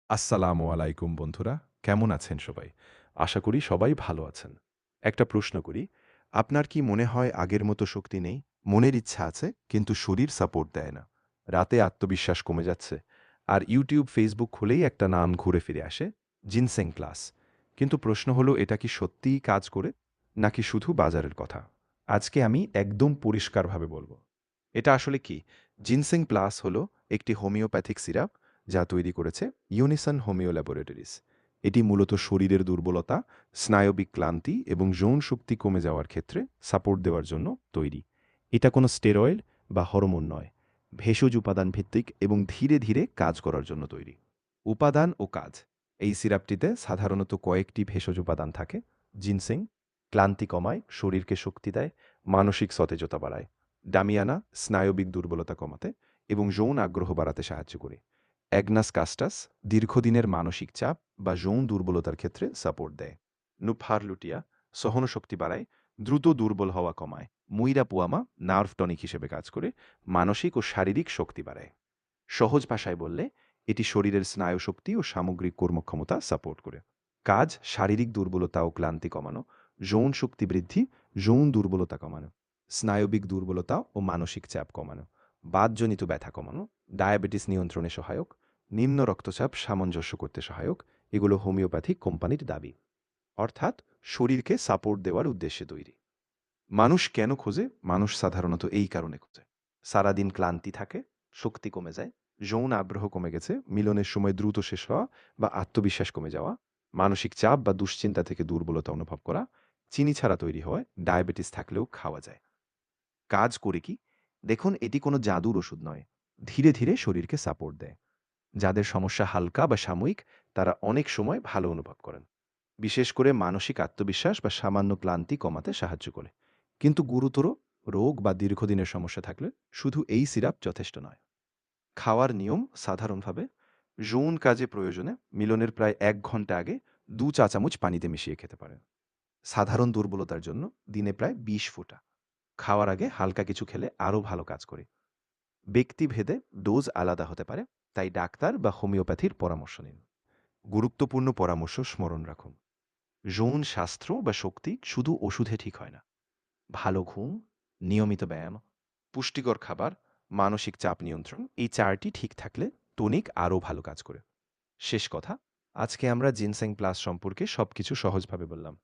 আসসালামু আলাইকুম বন্ধুরা। কেমন আছেন সবাই? আশা করি সবাই ভালো আছেন। একটা প্রশ্ন করি, আপনার কি মনে হয় আগের মতো শক্তি নেই? মনের ইচ্ছা আছে কিন্তু শরীর সাপোর্ট দেয় না। রাতে আত্মবিশ্বাস কমে যাচ্ছে। আর YouTube, Facebook খুলেই একটা নাম ঘুরে ফিরে আসে, জিনসেং প্লাস। কিন্তু প্রশ্ন হলো এটা কি সত্যিই কাজ করে? নাকি শুধু বাজারের কথা? আজকে আমি একদম পরিষ্কারভাবে বলবো। এটা আসলে কি? জিনসেং প্লাস হলো একটি হোমিওপ্যাথিক সিরাপ যা তৈরি করেছে ইউনিসন হোমিও ল্যাবরেটরিজ। এটি মূলত শরীরের দুর্বলতা, স্নায়বিক ক্লান্তি এবং যৌন শক্তি কমে যাওয়ার ক্ষেত্রে সাপোর্ট দেওয়ার জন্য তৈরি। এটা কোনো স্টেরয়েড বা হরমোন নয়। ভেষজ উপাদান ভিত্তিক এবং ধীরে ধীরে কাজ করার জন্য তৈরি। উপাদান ও কাজ। এই সিরাপটিতে সাধারণত কয়েকটি ভেষজ উপাদান থাকে। জিনসেং ক্লান্তি কমায়, শরীরকে শক্তি দেয়, মানসিক সতেজতা বাড়ায়। ডামিয়ানা স্নায়বিক দুর্বলতা কমাতে এবং যৌন আগ্রহ বাড়াতে সাহায্য করে। অ্যাগনাস কাস্টাস দীর্ঘদিনের মানসিক চাপ বা যৌন দুর্বলতার ক্ষেত্রে সাপোর্ট দেয়। নুফার লুটিয়া সহনশক্তি বাড়ায়, দ্রুত দুর্বল হওয়া কমায়। মুইরা পুয়ামা নার্ভ টনিক হিসেবে কাজ করে, মানসিক ও শারীরিক শক্তি বাড়ায়। সহজ ভাষায় বললে এটি শরীরের স্নায়ুশক্তি ও সামগ্রিক কর্মক্ষমতা সাপোর্ট করে। কাজ শারীরিক দুর্বলতা ও ক্লান্তি কমানো, যৌন শক্তি বৃদ্ধি, যৌন দুর্বলতা কমানো, স্নায়বিক দুর্বলতা ও মানসিক চাপ কমানো, বাতজনিত ব্যথা কমানো, ডায়াবেটিস নিয়ন্ত্রণে সহায়ক, নিম্ন রক্তচাপ সামঞ্জস্য করতে সহায়ক। এগুলো হোমিওপ্যাথিক কোম্পানির দাবি। অর্থাৎ শরীরকে সাপোর্ট দেওয়ার উদ্দেশ্যে তৈরি। মানুষ কেন খোঁজে? মানুষ সাধারণত এই কারণে খোঁজে। সারাদিন ক্লান্তি থাকে, শক্তি কমে যায়, যৌন আগ্রহ কমে গেছে, মিলনের সময় দ্রুত শেষ হওয়া বা আত্মবিশ্বাস কমে যাওয়া, মানসিক চাপ বা দুশ্চিন্তা থেকে দুর্বলতা অনুভব করা, চিনি ছাড়া তৈরি হয়, ডায়াবেটিস থাকলেও খাওয়া যায়। কাজ করে কি? দেখুন, এটি কোনো জাদুর ওষুধ নয়। ধীরে ধীরে শরীরকে সাপোর্ট দেয়। যাদের সমস্যা হালকা বা সাময়িক, তারা অনেক সময় ভালো অনুভব করেন। বিশেষ করে মানসিক আত্মবিশ্বাস বা সামান্য ক্লান্তি কমাতে সাহায্য করে। কিন্তু গুরুতর রোগ বা দীর্ঘদিনের সমস্যা থাকলে শুধু এই সিরাপ যথেষ্ট নয়। খাওয়ার নিয়ম সাধারণভাবে যৌন কাজে প্রয়োজনে মিলনের প্রায় ১ ঘন্টা আগে ২ চা চামচ পানিতে মিশিয়ে খেতে পারেন। সাধারণ দুর্বলতার জন্য দিনে প্রায় ২০ ফোঁটা। খাওয়ার আগে হালকা কিছু খেলে আরও ভালো কাজ করে। ব্যক্তিভেদে ডোজ আলাদা হতে পারে, তাই ডাক্তার বা হোমিওপ্যাথির পরামর্শ নিন। গুরুত্বপূর্ণ পরামর্শ স্মরণ রাখুন। যৌন স্বাস্থ্য বা শক্তি শুধু ওষুধে ঠিক হয় না। ভালো ঘুম, নিয়মিত ব্যায়াম, পুষ্টিকর খাবার, মানসিক চাপ নিয়ন্ত্রণ, এই ৪টি ঠিক থাকলে টনিক আরও ভালো কাজ করে। শেষ কথা, আজকে আমরা জিনসেং প্লাস সম্পর্কে সবকিছু সহজভাবে বললাম।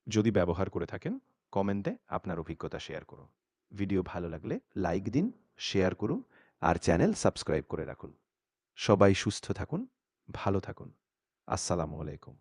যদি ব্যবহার করে থাকেন, কমেন্টে আপনার অভিজ্ঞতা শেয়ার করুন। ভিডিও ভালো লাগলে লাইক দিন, শেয়ার করুন আর চ্যানেল সাবস্ক্রাইব করে রাখুন। সবাই সুস্থ থাকুন, ভালো থাকুন। আসসালামু আলাইকুম।